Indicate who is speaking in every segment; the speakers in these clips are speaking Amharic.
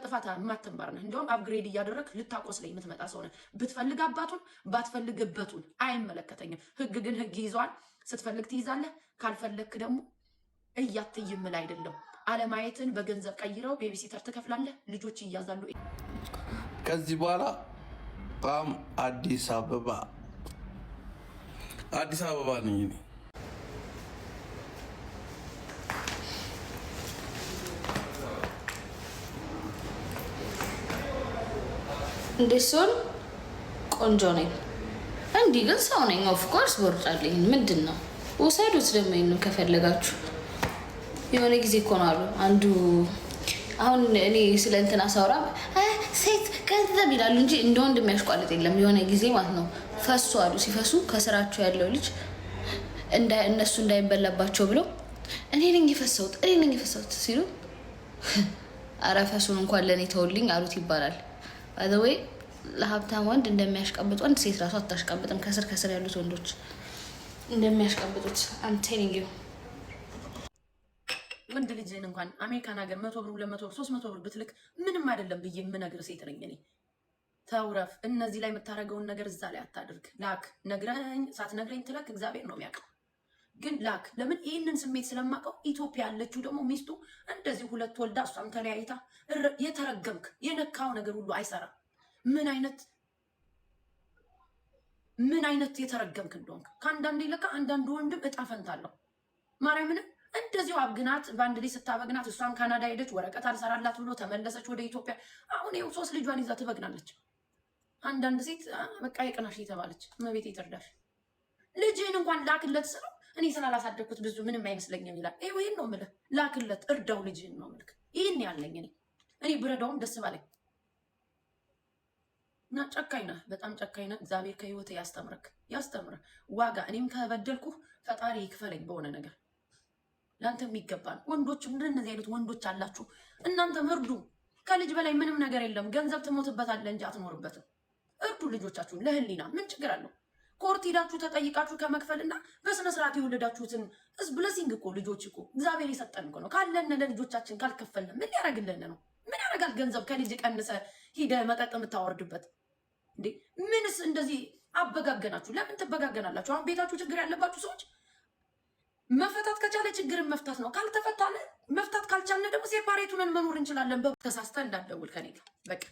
Speaker 1: ከጥፋት ማትንባርነ እንደውም አፕግሬድ እያደረክ ልታቆስለኝ የምትመጣ ሰው ነህ። ብትፈልግ አባቱን ባትፈልግበቱን አይመለከተኝም። ህግ ግን ህግ ይዟል። ስትፈልግ ትይዛለህ፣ ካልፈለክ ደግሞ እያትይምል አይደለም። አለማየትን በገንዘብ ቀይረው ቤቢሲተር ትከፍላለህ፣ ልጆች ይያዛሉ።
Speaker 2: ከዚህ በኋላ በጣም አዲስ አበባ ነኝ እኔ።
Speaker 3: እንዴት ሰውን ቆንጆ ነኝ፣ እንዲህ ግን ሰው ነኝ። ኦፍኮርስ ቦርጫለኝ። ምንድን ነው ውሰዱት ደግሞ ይሄንን ከፈለጋችሁ። የሆነ ጊዜ እኮ ነው አሉ አንዱ። አሁን እኔ ስለ እንትና ሳውራ ሴት ገንዘብ ይላሉ እንጂ እንደ ወንድ የሚያሽቋልጥ የለም። የሆነ ጊዜ ማለት ነው ፈሱ አሉ። ሲፈሱ ከስራቸው ያለው ልጅ እነሱ እንዳይበላባቸው ብለው እኔ ነኝ የፈሰሁት ሲሉ ኧረ ፈሱን እንኳን ለእኔ ተውልኝ አሉት ይባላል። ባይ ዘ ዌይ ለሀብታም ወንድ እንደሚያሽቀብጥ ወንድ ሴት ራሱ አታሽቀብጥም። ከስር ያሉት ወንዶች እንደሚያሽቀብጡት አም ቴሊንግ ዩ።
Speaker 1: ወንድ ልጅን እንኳን አሜሪካን ሀገር 100 ብር 200 ብር 300 ብር ብትልክ ምንም አይደለም ብዬ የምነግር ሴት ነኝ እኔ። ተውረፍ። እነዚህ ላይ የምታደርገውን ነገር እዛ ላይ አታድርግ። ላክ። ነግረኝ ሳትነግረኝ ትለክ፣ እግዚአብሔር ነው የሚያውቀው። ግን ላክ። ለምን? ይህንን ስሜት ስለማውቀው። ኢትዮጵያ ያለችው ደግሞ ሚስቱ እንደዚህ ሁለት ወልዳ እሷም ተለያይታ የተረገምክ የነካው ነገር ሁሉ አይሰራም። ምን አይነት የተረገምክ እንደሆንክ ከአንዳንድ ይለካ አንዳንድ ወንድም እጣ ፈንታ አለው። ማርያምንም እንደዚሁ አብግናት በአንድ ላይ ስታበግናት እሷም ካናዳ ሄደች፣ ወረቀት አልሰራላት ብሎ ተመለሰች ወደ ኢትዮጵያ። አሁን ይኸው 3 ልጇን ይዛ ትበግናለች። አንዳንድ ሴት በቃ የቅናሽ የተባለች መቤት ይትርዳሽ። ልጅህን እንኳን ላክለት ስለው እኔ ስላላሳደግኩት ብዙ ምንም አይመስለኝም ይላል። ይሄን ነው የምልህ። ላክለት፣ እርዳው ልጅህን ነው የምልህ። ይህን ያለኝ እኔ ብረዳውም ደስ ባለኝ እና ጨካኝ ነህ፣ በጣም ጨካኝ ነህ። እግዚአብሔር ከህይወት ያስተምርህ ዋጋ። እኔም ከበደልኩ ፈጣሪ ይክፈለኝ በሆነ ነገር። ለአንተ የሚገባን ወንዶችም እንደነዚህ አይነት ወንዶች አላችሁ። እናንተም እርዱ። ከልጅ በላይ ምንም ነገር የለም። ገንዘብ ትሞትበታለህ እንጂ አትኖርበትም። እርዱ ልጆቻችሁን ለህሊና። ምን ችግር አለው? ኮርት ሄዳችሁ ተጠይቃችሁ ከመክፈልና በስነ ስርዓት የወለዳችሁትን ብለሲንግ እኮ ልጆች እኮ እግዚአብሔር የሰጠን እኮ ነው። ካለን ለልጆቻችን ካልከፈልን ምን ያደርግልን ነው? ምን ያደርጋል ገንዘብ? ከልጅ ቀንሰ ሂደ መጠጥ የምታወርድበት እንዴ? ምንስ እንደዚህ አበጋገናችሁ? ለምን ትበጋገናላችሁ? አሁን ቤታችሁ ችግር ያለባችሁ ሰዎች መፈታት ከቻለ ችግርን መፍታት ነው። ካልተፈታለ መፍታት ካልቻለ ደግሞ ሴፓሬቱንን መኖር እንችላለን። ተሳስተ እንዳትደውል ከኔ ጋር በቃ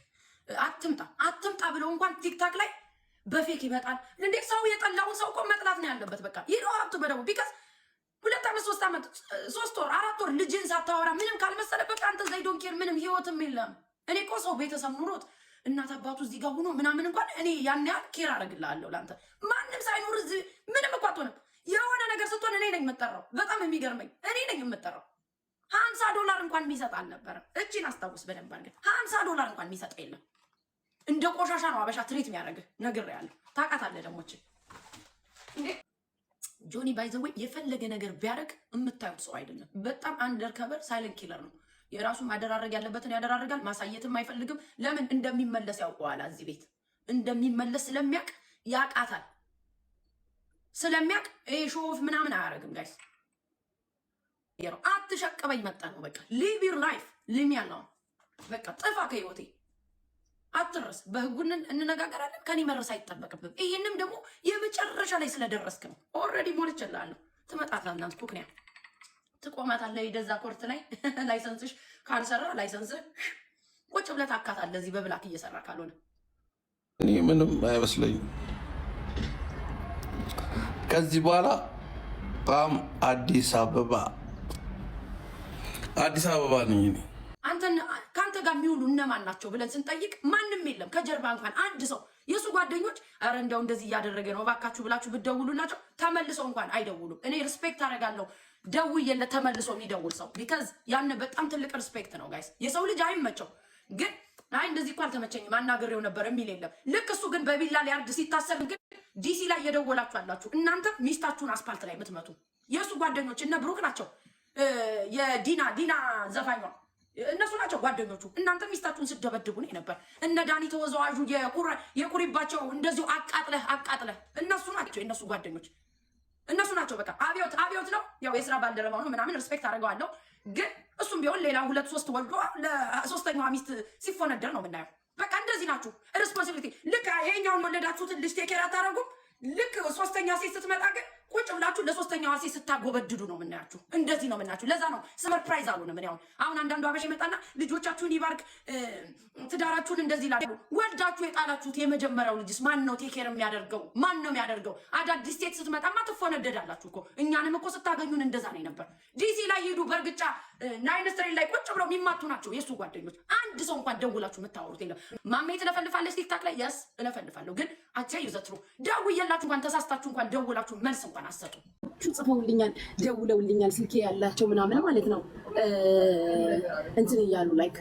Speaker 1: አትምጣ ብለው እንኳን ቲክታክ ላይ በፌክ ይመጣል እንዴ? ሰው የጠላውን ሰው እኮ መጥላት ነው ያለበት። በቃ ይሄ ሀብቱ በደው ቢከስ 2 ዓመት 3 ዓመት 3 ወር 4 ወር ልጅን ሳታወራ ምንም ካልመሰለ በቃ አንተ ዘይዶን ኬር ምንም ህይወትም የለም። እኔ እኮ ሰው ቤተሰብ ኑሮት እናት አባቱ እዚህ ጋር ሆኖ ምናምን እንኳን እኔ ያን ያህል ኬር አደርግልሃለሁ። ለአንተ ማንም ሳይኖር እዚህ ምንም እኮ አትሆንም። የሆነ ነገር ስትሆን እኔ ነኝ የምጠራው። በጣም የሚገርመኝ እኔ ነኝ የምጠራው። $50 እንኳን የሚሰጥ አልነበረም። እቺን አስታውስ በደንብ አድርገህ። $50 እንኳን የሚሰጥ የለም። እንደ ቆሻሻ ነው አበሻ ትሪት የሚያደርግህ። ነግሬሃለሁ። ታውቃታለህ ደግሞ እቺ እንዴ ጆኒ ባይ ዘ ዌይ የፈለገ ነገር ቢያደርግ የምታዩት ሰው አይደለም። በጣም አንደርከቨር ሳይለንት ኪለር ነው። የራሱ ማደራረግ ያለበትን ያደራረጋል። ማሳየትም አይፈልግም። ለምን? እንደሚመለስ ያውቀዋል። እዚህ ቤት እንደሚመለስ ስለሚያውቅ ያውቃታል። ስለሚያውቅ ሾፍ ምናምን አያደርግም። ጋይስ አትሸቀበኝ መጣ ነው በቃ። ሊቭ ዩር ላይፍ ልም ያለው በቃ ጥፋ ከህይወቴ አትረስ። በህጉን እንነጋገራለን። ከኔ መረስ አይጠበቅብም። ይህንም ደግሞ የመጨረሻ ላይ ስለደረስክ ነው። ኦልሬዲ ሞልቼልሃለሁ። ትመጣታለህ። አንተ ኩክኒያ ትቆማታለህ። የደዛ ኮርት ላይ ላይሰንስሽ ካልሰራ ላይሰንስህ ቁጭ ብለህ ታካታለህ። እዚህ በብላክ እየሰራ ካልሆነ
Speaker 2: እኔ ምንም አይመስለኝም። ከዚህ በኋላ በጣም አዲስ አበባ ነኝ እኔ።
Speaker 1: ከአንተ ጋር የሚውሉ እነማን ናቸው ብለን ስንጠይቅ ማንም የለም። ከጀርባ እንኳን አንድ ሰው የእሱ ጓደኞች ኧረ እንደው እንደዚህ እያደረገ ነው እባካችሁ ብላችሁ ብትደውሉላቸው ተመልሰው እንኳን አይደውሉም። እኔ ሪስፔክት አደርጋለሁ ደውዬለት ተመልሶ የሚደውል ሰው። ቢካዝ ያን በጣም ትልቅ ሪስፔክት ነው ጋይስ። የሰው ልጅ አይመቸው ግን አይ እንደዚህ እኮ አልተመቸኝም አናግሬው ነበር የሚል የለም። ልክ እሱ ግን በቢላ ሊያርድ ሲታሰብ ግን ዲሲ ላይ እየደወላችሁ አላችሁ እናንተ ሚስታችሁን አስፓልት ላይ የምትመቱ የእሱ ጓደኞች እነ ብሩክ ናቸው። የዲና ዘፋኟ እነሱ ናቸው ጓደኞቹ። እናንተ ሚስታችሁን ስደበድቡ ነው ነበር። እነ ዳኒ ተወዛዋዡ የቁሪባቸው እንደዚሁ አቃጥለህ እነሱ ናቸው የእነሱ ጓደኞች እነሱ ናቸው። በቃ አብዮት ነው ያው የስራ ባልደረባው ነው ምናምን ሪስፔክት አደርገዋለሁ። ግን እሱም ቢሆን ሌላ 2-3 ወልዶ ለሶስተኛዋ ሚስት ሲፎነደር ነው የምናየው። በቃ እንደዚህ ናችሁ። ሪስፖንሲቢሊቲ ልክ ይሄኛውን ወለዳችሁትን ልጅ ቴኬር አታረጉም። ልክ ሶስተኛ ሴት ስትመጣ ግን ቁጭ ብላችሁ ለሶስተኛዋ ሴት ስታጎበድዱ ነው የምናያችሁ። እንደዚህ ነው የምናያችሁ። ለዛ ነው ሰርፕራይዝ አሉንም። እኔ አሁን አንዳንዱ አበሽ ይመጣና ልጆቻችሁን ይባርክ ትዳራችሁን እንደዚህ ላሉ ወልዳችሁ የጣላችሁት የመጀመሪያው ልጅስ ማን ነው ቴኬር የሚያደርገው? ማን ነው የሚያደርገው? አዳዲስ ሴት ስትመጣማ ትፎነደዳላችሁ እኮ። እኛንም እኮ ስታገኙን እንደዛ ነው ነበር። ዲሲ ላይ ሂዱ፣ በእርግጫ ናይንስትሬን ላይ ቁጭ ብለው የሚማቱ ናቸው የእሱ ጓደኞች። አንድ ሰው እንኳን ደውላችሁ የምታወሩት የለም። ማሜ ትለፈልፋለች ቲክታክ ላይ የስ እለፈልፋለሁ፣ ግን አቻ ይዘትሩ ደውዬላችሁ እንኳን ተሳስታችሁ እንኳን ደውላችሁ መልስ እንኳን አሰጡ።
Speaker 4: ጽፈውልኛል፣ ደውለውልኛል፣ ስልኬ ያላቸው ምናምን ማለት ነው እንትን እያሉ ላይክ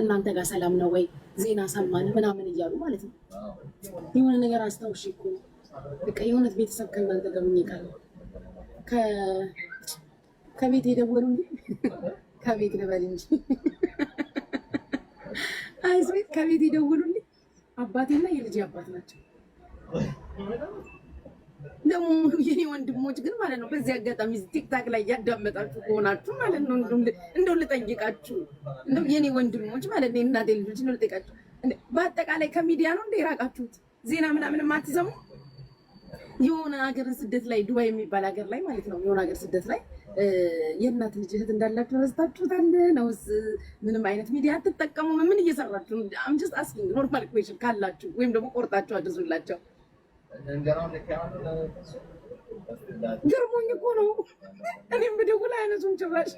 Speaker 4: እናንተ ጋር ሰላም ነው ወይ ዜና ሰማን ምናምን እያሉ ማለት ነው። የሆነ ነገር አስታውሽ እኮ በቃ የሆነ ቤተሰብ ከእናንተ ጋር ምን ይቃል ከቤት የደወሉልኝ ከቤት ልበል እንጂ አይስ ቤት ከቤት የደወሉልኝ አባቴና የልጅ አባት ናቸው። ደግሞ የኔ ወንድሞች ግን ማለት ነው በዚህ አጋጣሚ ቲክታክ ላይ ያዳመጣችሁ ከሆናችሁ ማለት ነው እንደው ልጠይቃችሁ፣ እንደው የኔ ወንድሞች ማለት ነው እናቴ ልጆች ነው ልጠይቃችሁ፣ በአጠቃላይ ከሚዲያ ነው እንደ የራቃችሁት ዜና ምናምን አትሰሙ? የሆነ ሀገር ስደት ላይ ዱባይ የሚባል ሀገር ላይ ማለት ነው የሆነ ሀገር ስደት ላይ የእናት ልጅ እህት እንዳላችሁ ረስታችሁታል ነውስ? ምንም አይነት ሚዲያ አትጠቀሙም? ምን እየሰራችሁ? አም ጀስት አስኪንግ ኖርማል ኩዌሽን ካላችሁ ወይም ደግሞ ቆርጣችሁ አድርሱላቸው። ገርሞኝ እኮ ነው። እኔም ብደውል አይነሱም ጭራሽ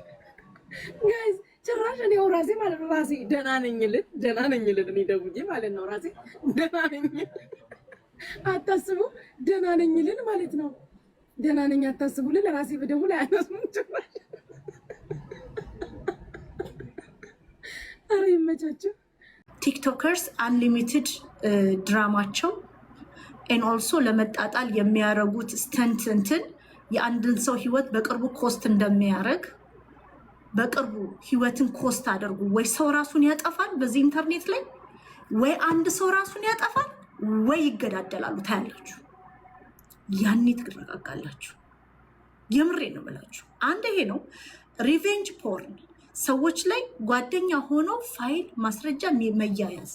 Speaker 4: ጋይዝ፣ ጭራሽ እኔው ራሴ ማለት ነው ራሴ ደህና ነኝ ልል እኔ ደውዬ ማለት ነው ራሴ ደህና ነኝ አታስቡ፣ ደህና ነኝ ልል ማለት ነው ደህና ነኝ አታስቡ ልል ራሴ ብደውል አይነሱም ጭራሽ። ኧረ ይመቻችሁ።
Speaker 5: ቲክቶከርስ አንሊሚትድ ድራማቸው ኤን ኦልሶ ለመጣጣል የሚያደርጉት ስተንት እንትን የአንድን ሰው ህይወት በቅርቡ ኮስት እንደሚያደርግ በቅርቡ ህይወትን ኮስት አደርጉ። ወይ ሰው ራሱን ያጠፋል በዚህ ኢንተርኔት ላይ፣ ወይ አንድ ሰው ራሱን ያጠፋል፣ ወይ ይገዳደላሉ። ታያላችሁ፣ ያኔ ትረጋጋላችሁ። የምሬ ነው ብላችሁ አንድ ይሄ ነው ሪቬንጅ ፖርን። ሰዎች ላይ ጓደኛ ሆኖ ፋይል ማስረጃ መያያዝ፣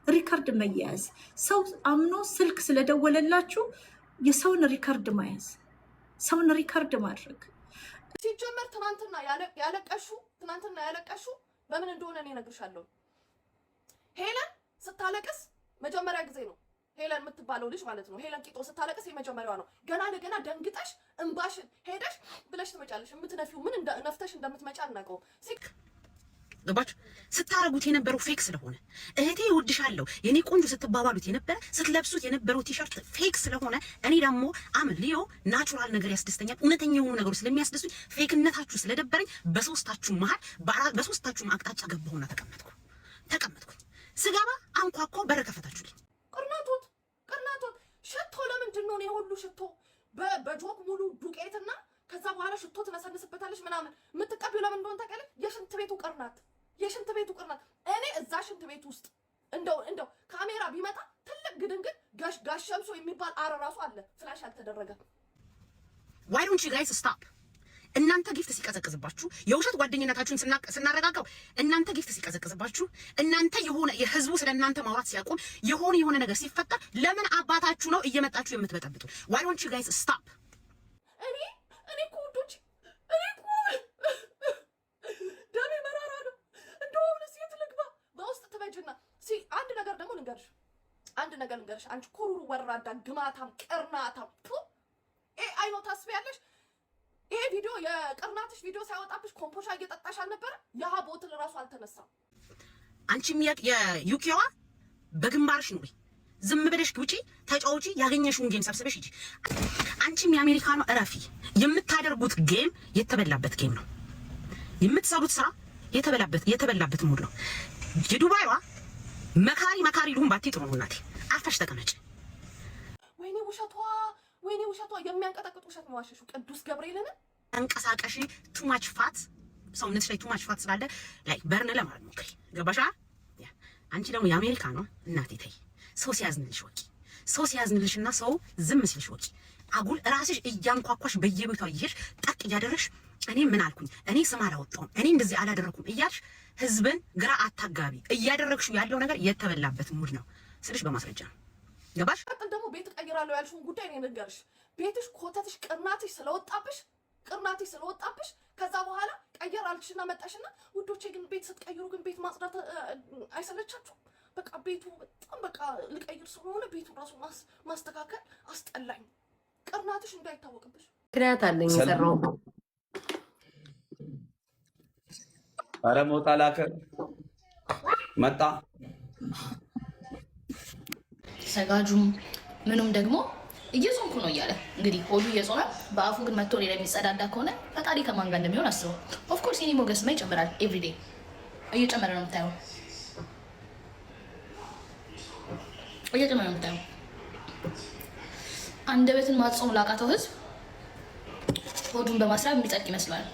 Speaker 5: ሪከርድ መያያዝ፣ ሰው አምኖ ስልክ ስለደወለላችሁ የሰውን ሪከርድ መያዝ፣ ሰውን ሪከርድ ማድረግ።
Speaker 6: ሲጀመር ትናንትና ያለቀሹ በምን እንደሆነ እኔ እነግርሻለሁ። ሄለን ስታለቅስ መጀመሪያ ጊዜ ነው። ሄለን የምትባለው ልጅ ማለት ነው። ሄለን ቂጦ ስታለቅስ የመጀመሪያዋ ነው። ገና ለገና ደንግጠሽ እንባሽን ሄደሽ ብለሽ ትመጫለሽ። የምትነፊው ምን ነፍተሽ እንደምትመጫ አናውቀውም።
Speaker 7: ገባችሁ? ስታረጉት የነበረው ፌክ ስለሆነ እህቴ እወድሻለሁ የኔ ቆንጆ ስትባባሉት የነበረ ስትለብሱት የነበረው ቲሸርት ፌክ ስለሆነ እኔ ደግሞ ሊዮ ናቹራል ነገር ያስደስተኛል። እውነተኛ የሆኑ ነገሮች ስለሚያስደስቱኝ ፌክነታችሁ ስለደበረኝ በሶስታችሁ መሀል በሶስታችሁ አቅጣጫ ገባሁና ተቀመጥኩኝ። ስገባ አንኳኳ፣ በር ከፈታችሁልኝ።
Speaker 6: ቅርናቶት ሽቶ ለምንድን ነው የሁሉ ሽቶ በጆክ ሙሉ ዱቄትና ከዛ በኋላ ሽቶ ትነሰንስበታለች ምናምን የምትቀቢው ለምን እንደሆነ ታውቂያለሽ? የሽንት ቤቱ ቅርናት። እኔ እዛ ሽንት ቤት ውስጥ እንደው ካሜራ ቢመጣ ትልቅ ግድንግድ ጋሽ ሸምሶ የሚባል ራሱ አለ ፍላሽ ያልተደረገ።
Speaker 7: ዋይ ዶንት ዩ ጋይስ ስቶፕ። እናንተ ጊፍት ሲቀዘቅዝባችሁ የውሸት ጓደኝነታችሁን ስናረጋጋው እናንተ ጊፍት ሲቀዘቅዝባችሁ እናንተ የሆነ የህዝቡ ስለ እናንተ ማውራት ሲያቆም የሆነ ነገር ሲፈጠር ለምን አባታችሁ ነው እየመጣችሁ የምትበጠብጡ? ዋይ ዶንት ዩ ጋይስ ስቶፕ።
Speaker 6: እኔ እኮ ውዶች ደሜ መራራ ነው። እንደውም ሴት ልግባ በውስጥ ትበጅና አንድ ነገር ደግሞ ልንገርሽ፣ አንቺ ኩሩሩ ወራዳ ግማታም ቅርናታም አይኖ ታስቢያለሽ። ይሄ ቪዲዮ የቅርናትሽ ቪዲዮ ሳይወጣብሽ ኮምፖሻ እየጠጣሽ አልነበረ? ያህ ቦትል ራሱ አልተነሳም።
Speaker 7: አንቺም የዩኬዋ በግንባርሽ ኑሪ። ዝም ብለሽ ውጪ ተጫውጪ፣ ያገኘሽውን ጌም ሰብስበሽ ሂጂ። አንቺም የአሜሪካኗ እረፊ። የምታደርጉት ጌም የተበላበት ጌም ነው። የምትሰሩት ስራ የተበላበት ሙድ ነው። የዱባይዋ መካሪ ልሁን ባቲ ጥሩ ነው። እናቴ አርፈሽ ተቀመጭ።
Speaker 6: ወይኔ ውሸቷ የሚያንቀጠቅጥ ውሸት ነው ዋሸሽው። ቅዱስ ገብርኤልን
Speaker 7: አንቀሳቀሽ። ቱማች ፋት ሰውነትሽ ላይ ቱማች ፋት ስላለ ላይ በርን ለማለት ሞክሪ። ገባሽ? አንቺ ደግሞ የአሜሪካ ነው እናቴ። ተይ፣ ሰው ሲያዝንልሽና ሰው ዝም ሲልሽ ወቂ። አጉል ራስሽ እያንኳኳሽ በየቤቷ ይሄሽ ጠቅ እያደረሽ እኔ ምን አልኩኝ? እኔ ስም አላወጣሁም፣ እኔ እንደዚህ አላደረኩም እያልሽ ህዝብን ግራ አታጋቢ። እያደረግሽው ያለው ነገር የተበላበት ሙድ ነው ስልሽ በማስረጃ ነው። ገባሽ?
Speaker 6: ቀጥል ደግሞ ቤት ቀይራለሁ ያልሽውን ጉዳይ ነው ነገርሽ። ቤትሽ ኮተትሽ ቅርናትሽ ስለወጣብሽ ከዛ በኋላ ቀየር አልክሽና መጣሽና ውዶቼ ግን ቤት ስትቀይሩ ግን ቤት ማጽዳት አይሰለቻችሁም? በቃ ቤቱ በጣም በቃ ልቀይር ስለሆነ ቤቱ ራሱ ማስተካከል አስጠላኝ። ቅርናትሽ እንዳይታወቅብሽ
Speaker 4: ምክንያት አለኝ የሰራው
Speaker 8: አረ ሞታ ላከ መጣ
Speaker 3: ሰጋጁም ምኑም ደግሞ እየጾምኩ ነው እያለ እንግዲህ ሆዱ እየጾመ በአፉ ግን መጥቶ ሌላ የሚጸዳዳ ከሆነ ፈጣሪ ከማን ጋር እንደሚሆን አስበው። ኦፍኮርስ የኔ ሞገስማ ይጨምራል። ኤቭሪዴ እየጨመረ ነው የምታየው፣ እየጨመረ ነው የምታየው። አንደበትን ማጾም ላቃተው ህዝብ ሆዱን በማስራብ የሚጸድቅ ይመስላል።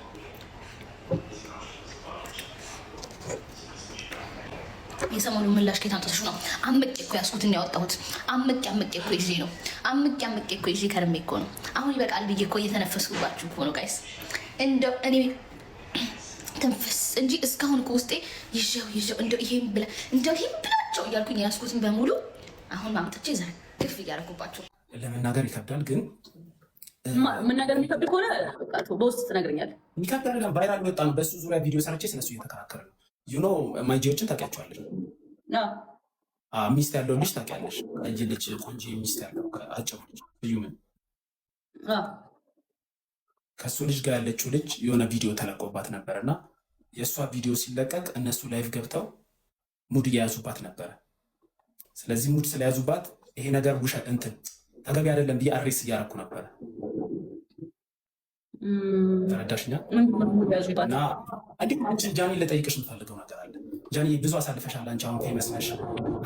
Speaker 3: የሰሞኑ ምላሽ ከየት አምጥተሽ ነው? አምቄ እኮ ያዝኩትን ያወጣሁት። አምቄ እኮ ይዤ ነው። አምቄ እኮ ይዤ ከርሜ እኮ ነው። አሁን ይበቃል ብዬ እኮ እየተነፈስኩባችሁ እኮ ነው ጋይስ። እንደው እኔ ትንፍስ እንጂ እስካሁን እኮ ውስጤ ይዤው እንደው ይሄን ብላቸው እያልኩኝ ያዝኩትን በሙሉ አሁን ማምጥቼ ዘርግፍ እያደረኩባቸው።
Speaker 9: ለመናገር ይከብዳል፣ ግን
Speaker 1: መናገር የሚከብድ ከሆነ በውስጥ ትነግረኛለህ።
Speaker 9: የሚከብድ አይደለም። ቫይራል ወጣ ነው። በሱ ዙሪያ ቪዲዮ ሰርቼ ስለሱ እየተከራከረ ነው። ዩኖ ማይጂዎችን ታውቂያቸዋለሽ? ሚስት ያለው ልጅ ታውቂያለሽ? እንጂ ልጅ ቆንጆ ሚስት ያለው አጭር ልጅ ዩምን ከሱ ልጅ ጋር ያለችው ልጅ የሆነ ቪዲዮ ተለቆባት ነበር እና የእሷ ቪዲዮ ሲለቀቅ እነሱ ላይቭ ገብተው ሙድ እየያዙባት ነበረ። ስለዚህ ሙድ ስለያዙባት ይሄ ነገር ውሸት እንትን ተገቢ አይደለም ብዬ አሬስ እያደረኩ ነበረ። ተረዳሽኛ? እና እንዲሁም አንቺ ጃኒ ልጠይቅሽ የምፈልገው ነገር አለ። ጃኒ ብዙ አሳልፈሻል። አንቺ አሁን ፌመስ ነሽ፣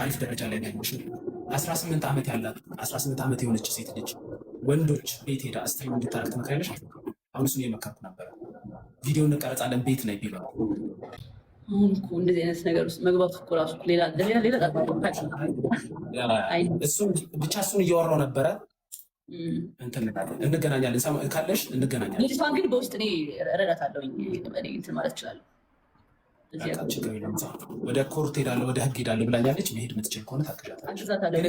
Speaker 9: አሪፍ ደረጃ ላይ ያለሽ 18 ዓመት ያላት 18 ዓመት የሆነች ሴት ልጅ ወንዶች ቤት ሄዳ ስትሪም እንድታረግ ትመክሪያለሽ? አሁን እሱን እየመከርኩ ነበረ። ቪዲዮ እንቀረጻለን ቤት ላይ ቢሉ
Speaker 1: አሁን እኮ እንደዚህ አይነት ነገር ውስጥ መግባቱ እኮ ራሱ ሌላ
Speaker 9: ብቻ እሱን እያወራው ነበረ። እንገናኛለን ካለሽ እንገናኛለን።
Speaker 1: ልጅቷን ግን በውስጥ እኔ እረዳታለሁ፣ እንትን ማለት እችላለሁ።
Speaker 9: ወደ ኮርት ሄዳለሁ፣ ወደ ህግ ሄዳለሁ ብላኛለች። መሄድ የምትችል ከሆነ ታግዣታለሁ።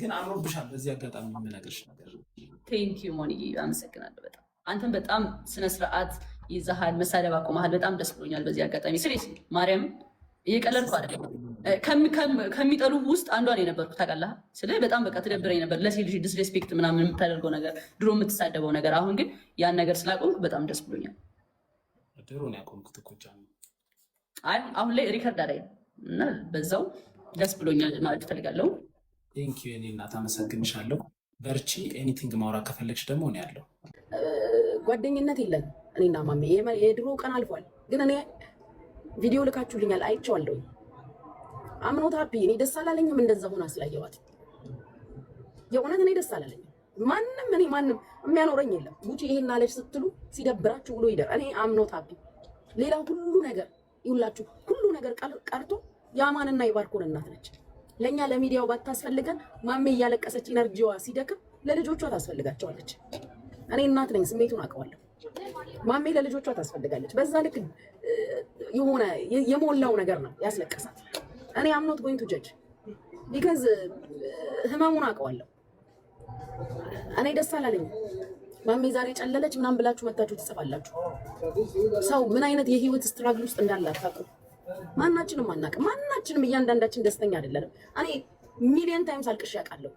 Speaker 9: ግን አምሮብሻል። በዚህ አጋጣሚ የምነግርሽ ነገር
Speaker 1: ቴንኪው ሞኒዬ፣ አመሰግናለሁ በጣም አንተም በጣም ስነስርዓት ይዛሃል፣ መሳደብ አቁመሃል። በጣም ደስ ብሎኛል በዚህ አጋጣሚ። ስሬስ ማርያም እየቀለድኩ አይደለም። ከሚጠሉ ውስጥ አንዷን የነበርኩ ታውቃለህ። ስለ በጣም በቃ ትደብረኝ ነበር፣ ለሴት ልጅ ዲስሬስፔክት ምናምን የምታደርገው ነገር፣ ድሮ የምትሳደበው ነገር። አሁን ግን ያን ነገር ስላቆምኩ በጣም ደስ ብሎኛል።
Speaker 9: ድሮ ነው ያቆምኩት እኮ
Speaker 1: አይ አሁን ላይ ሪከርድ አላይ እና በዛው ደስ ብሎኛል ማለት እፈልጋለሁ።
Speaker 9: ቴንኪው የኔ እናት፣ አመሰግንሻለሁ። በርቺ። ኤኒቲንግ ማውራት ከፈለግሽ ደግሞ እኔ ያለው
Speaker 4: ጓደኝነት የለን እኔና ማሜ። የድሮ ቀን አልፏል። ግን እኔ ቪዲዮ ልካችሁልኛል፣ አይቼዋለሁ። አምኖት ሀፒ። እኔ ደስ አላለኝም እንደዛ ሆና ስላየዋት። የእውነት እኔ ደስ አላለኝም። ማንም የሚያኖረኝ የለም። ጉቺ ይሄን አለች ስትሉ ሲደብራችሁ ብሎ ይደር። እኔ አምኖት ሀፒ። ሌላ ሁሉ ነገር ይውላችሁ፣ ሁሉ ነገር ቀርቶ የአማንና የባርኮን እናት ነች። ለእኛ ለሚዲያው ባታስፈልገን ማሜ እያለቀሰች ኢነርጂዋ ሲደክም ለልጆቿ ታስፈልጋቸዋለች። እኔ እናት ነኝ፣ ስሜቱን አውቀዋለሁ። ማሜ ለልጆቿ ታስፈልጋለች። በዛ ልክ የሆነ የሞላው ነገር ነው ያስለቀሳት። እኔ አምኖት ጎይንግ ቱ ጀጅ ቢካዝ ህመሙን አውቀዋለሁ። እኔ ደስ አላለኝም። ማሜ ዛሬ ጨለለች ምናምን ብላችሁ መታችሁ ትጽፋላችሁ። ሰው ምን አይነት የህይወት ስትራግል ውስጥ እንዳለ አታውቁም። ማናችንም አናውቅም። ማናችንም እያንዳንዳችን ደስተኛ አይደለንም። እኔ ሚሊዮን ታይምስ አልቅሼ አውቃለሁ።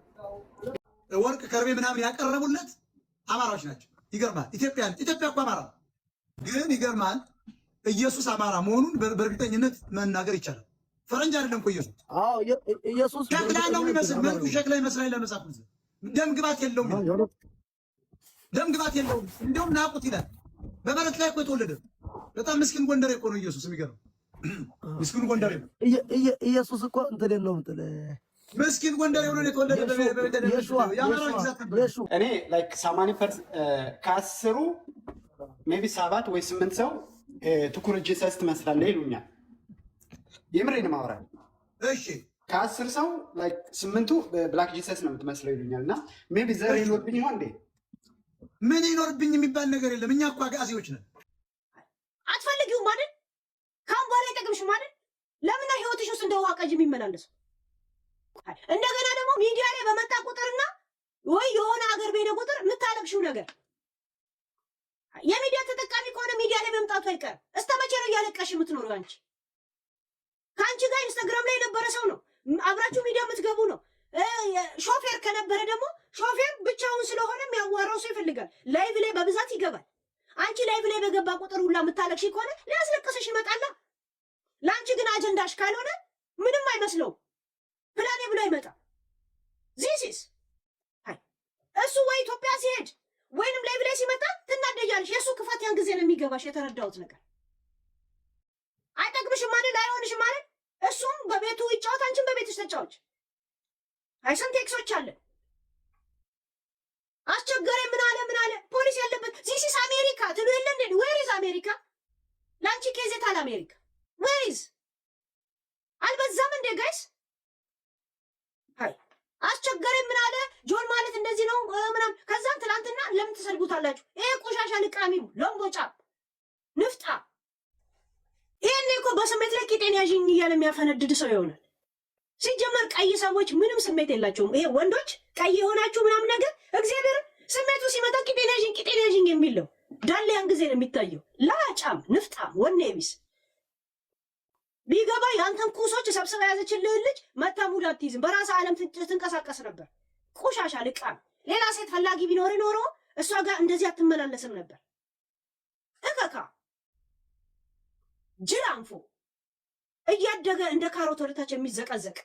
Speaker 10: ወርቅ ከርቤ ምናምን ያቀረቡለት አማራዎች ናቸው። ይገርማል። ኢትዮጵያ እኮ አማራ ግን ይገርማል። ኢየሱስ አማራ መሆኑን በእርግጠኝነት መናገር ይቻላል። ፈረንጅ አይደለም እኮ ኢየሱስ።
Speaker 11: ኢየሱስ
Speaker 10: ሸክላ ነው የሚመስል መልኩ ሸክላ ይመስላል። ለመጻፍ ደም ግባት የለውም። ደም ግባት የለውም። እንደውም ናቁት ይላል። በመሬት ላይ እኮ የተወለደ በጣም ምስኪን ጎንደሬ እኮ ነው ኢየሱስ። የሚገርም ምስኪን ጎንደሬ ነው
Speaker 11: ኢየሱስ እኮ እንትን የለውም
Speaker 10: ምስኪን ጎንደሬ ሆኖ የተወለደ
Speaker 12: እኔ ላይክ 80% ከአስሩ ሜቢ 7 ወይ 8 ሰው ትኩር ጂሰስ ትመስላለህ ይሉኛል። የምሬን ማውራ።
Speaker 10: እሺ
Speaker 12: ከ10 ሰው ላይክ 8ቱ ብላክ ጂሰስ ነው የምትመስለው ይሉኛል። እና ሜቢ ዘር ይኖርብኝ ይሆን እንዴ?
Speaker 10: ምን ይኖርብኝ የሚባል ነገር የለም። እኛ እኮ አጋዚዎች ነን።
Speaker 13: አትፈልጊውም አይደል? ካሁን በኋላ አይጠቅምሽም አይደል? ለምን ነው ህይወትሽ ውስጥ እንደ ውሃ ቀጅ የሚመላለሱ? እንደገና ደግሞ ሚዲያ ላይ በመጣ ቁጥርና ወይ የሆነ ሀገር በሄደ ቁጥር የምታለቅሽው ነገር የሚዲያ ተጠቃሚ ከሆነ ሚዲያ ላይ መምጣቱ አይቀርም። እስከ መቼ ነው እያለቀሽ የምትኖሪው አንቺ? ከአንቺ ጋር ኢንስታግራም ላይ የነበረ ሰው ነው አብራችሁ ሚዲያ የምትገቡ ነው። ሾፌር ከነበረ ደግሞ ሾፌር ብቻውን ስለሆነ የሚያዋራው ሰው ይፈልጋል። ላይቭ ላይ በብዛት ይገባል። አንቺ ላይቭ ላይ በገባ ቁጥር ሁላ የምታለቅሽ ከሆነ ሊያስለቅስሽ ይመጣላ። ለአንቺ ግን አጀንዳሽ ካልሆነ ምንም አይመስለውም። ፕላኔ ብሎ አይመጣም። ዚሲስ እሱ ወይ ኢትዮጵያ ሲሄድ ወይንም ላይቭ ላይ ሲመጣ ትናደጃለሽ። የእሱ ክፋት ያን ጊዜ ነው የሚገባሽ። የተረዳሁት ነገር አይጠቅምሽም ማለት አይሆንሽም ማለት እሱም በቤቱ ይጫወት፣ አንቺም በቤትሽ ተጫወች። አይሰን ቴክሶች አለ አስቸገረ ምን አለ ፖሊስ ያለበት ዚሲስ አሜሪካ ትሉ የለ እንዴ? ዌር ኢዝ አሜሪካ? ላንቺ ኬዜት አለ አሜሪካ ዌር ኢዝ? አልበዛም እንዴ ጋይስ? አስቸገረ ምን አለ ጆን ማለት እንደዚህ ነው ምናምን። ከዛም ትናንትና ለምን ትሰድቡታላችሁ? ይሄ ቆሻሻ ልቃሚው ለምቦጫ ንፍጣ ይሄኔ እኮ በስሜት ላይ ቂጤን ያዥኝ እያለ የሚያፈነድድ ሰው ይሆናል። ሲጀመር ቀይ ሰዎች ምንም ስሜት የላቸውም። ይሄ ወንዶች ቀይ የሆናችሁ ምናምን ነገር እግዚአብሔር ስሜቱ ሲመጣ ቂጤን ያዥኝ የሚለው ዳሌ ያን ጊዜ ነው የሚታየው። ላጫም ንፍጣም ወኔ ቢስ ቢገባ ያንተን ኩሶች ሰብስባ ያዘችልህ ልጅ መታ ሙድ አትይዝም። በራስ ዓለም ትንቀሳቀስ ነበር። ቆሻሻ ልቃም። ሌላ ሴት ፈላጊ ቢኖር ኖሮ እሷ ጋር እንደዚህ አትመላለስም ነበር። እከካ ጅላንፎ እያደገ እንደ ካሮት ወደታች የሚዘቀዘቅ